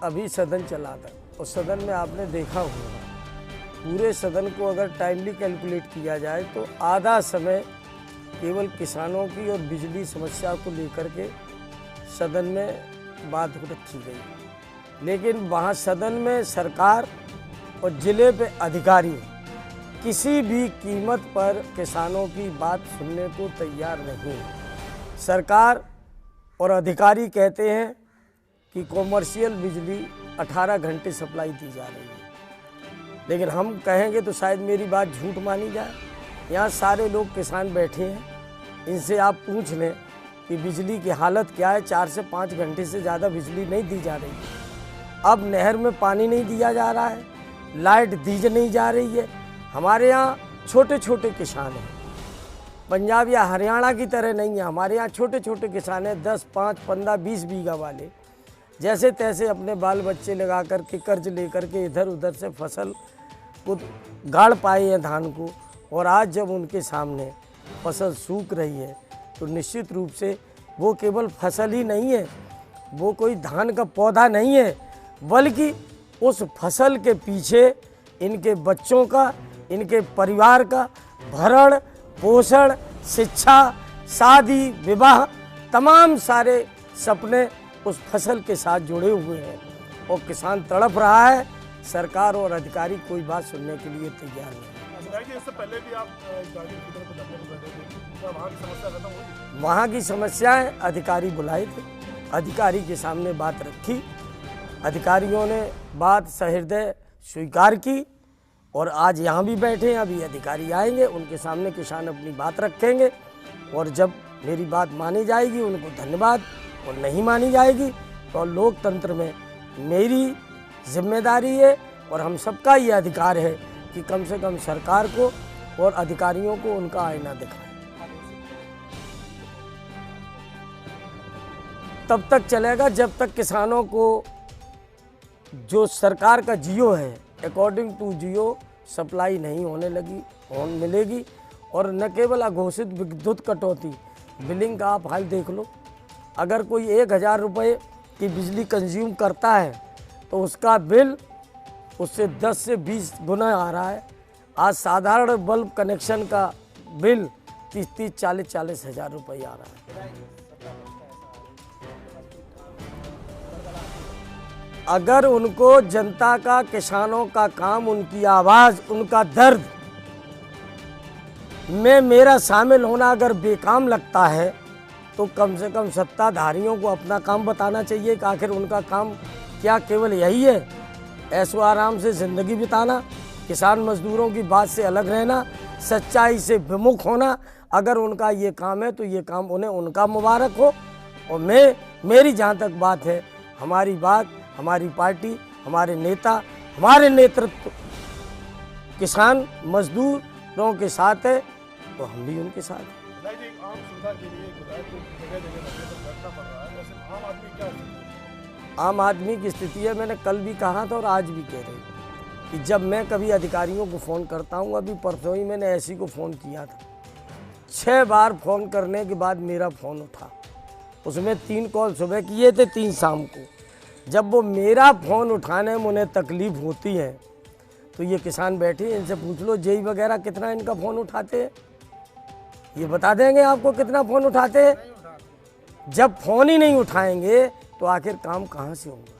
अभी सदन चला था और सदन में आपने देखा होगा, पूरे सदन को अगर टाइमली कैलकुलेट किया जाए तो आधा समय केवल किसानों की और बिजली समस्या को लेकर के सदन में बात रखी गई। लेकिन वहाँ सदन में सरकार और ज़िले पे अधिकारी किसी भी कीमत पर किसानों की बात सुनने को तैयार नहीं है। सरकार और अधिकारी कहते हैं कि कॉमर्शियल बिजली 18 घंटे सप्लाई दी जा रही है, लेकिन हम कहेंगे तो शायद मेरी बात झूठ मानी जाए। यहाँ सारे लोग किसान बैठे हैं, इनसे आप पूछ लें कि बिजली की हालत क्या है। 4 से 5 घंटे से ज़्यादा बिजली नहीं दी जा रही है। अब नहर में पानी नहीं दिया जा रहा है, लाइट दी नहीं जा रही है। हमारे यहाँ छोटे छोटे किसान हैं, पंजाब या हरियाणा की तरह नहीं है। हमारे यहाँ छोटे छोटे किसान हैं, 10, 5, 15, 20 बीघा वाले, जैसे तैसे अपने बाल बच्चे लगा कर के कर्ज लेकर के इधर उधर से फसल को गाड़ पाए हैं धान को। और आज जब उनके सामने फसल सूख रही है तो निश्चित रूप से वो केवल फसल ही नहीं है, वो कोई धान का पौधा नहीं है, बल्कि उस फसल के पीछे इनके बच्चों का, इनके परिवार का भरण पोषण, शिक्षा, शादी, विवाह, तमाम सारे सपने उस फसल के साथ जुड़े हुए हैं और किसान तड़प रहा है। सरकार और अधिकारी कोई बात सुनने के लिए तैयार नहीं। इससे पहले भी आप वहाँ की समस्याएं अधिकारी बुलाए थे, अधिकारी के सामने बात रखी, अधिकारियों ने बात सहृदय स्वीकार की और आज यहाँ भी बैठे हैं। अभी अधिकारी आएंगे, उनके सामने किसान अपनी बात रखेंगे और जब मेरी बात मानी जाएगी उनको धन्यवाद, और नहीं मानी जाएगी तो लोकतंत्र में मेरी जिम्मेदारी है और हम सबका ये अधिकार है कि कम से कम सरकार को और अधिकारियों को उनका आईना दिखाएं। तब तक चलेगा जब तक किसानों को जो सरकार का जियो है अकॉर्डिंग टू जियो सप्लाई नहीं होने लगी मिलेगी। और न केवल अघोषित विद्युत कटौती, बिलिंग का आप हाल देख लो। अगर कोई 1000 रुपये की बिजली कंज्यूम करता है तो उसका बिल उससे 10 से 20 गुना आ रहा है। आज साधारण बल्ब कनेक्शन का बिल 30-30, 40-40 हज़ार रुपये आ रहा है। अगर उनको जनता का, किसानों का काम, उनकी आवाज़, उनका दर्द में मेरा शामिल होना अगर बेकाम लगता है तो कम से कम सत्ताधारियों को अपना काम बताना चाहिए कि आखिर उनका काम क्या केवल यही है, ऐशो आराम से ज़िंदगी बिताना, किसान मजदूरों की बात से अलग रहना, सच्चाई से विमुख होना। अगर उनका ये काम है तो ये काम उन्हें उनका मुबारक हो। और मेरी जहाँ तक बात है, हमारी बात, हमारी पार्टी, हमारे नेता, हमारे नेतृत्व किसान मजदूरों के साथ है तो हम भी उनके साथ हैं। आम आदमी की स्थिति है, मैंने कल भी कहा था और आज भी कह रही हूँ कि जब मैं कभी अधिकारियों को फ़ोन करता हूँ, अभी परसों ही मैंने ऐसी को फ़ोन किया था, 6 बार फ़ोन करने के बाद मेरा फ़ोन उठा। उसमें 3 कॉल सुबह किए थे, 3 शाम को। जब वो मेरा फ़ोन उठाने में उन्हें तकलीफ़ होती है तो ये किसान बैठे, इनसे पूछ लो जेई वगैरह कितना इनका फ़ोन उठाते हैं, ये बता देंगे आपको कितना फ़ोन उठाते हैं। जब फ़ोन ही नहीं उठाएंगे तो आखिर काम कहाँ से होगा।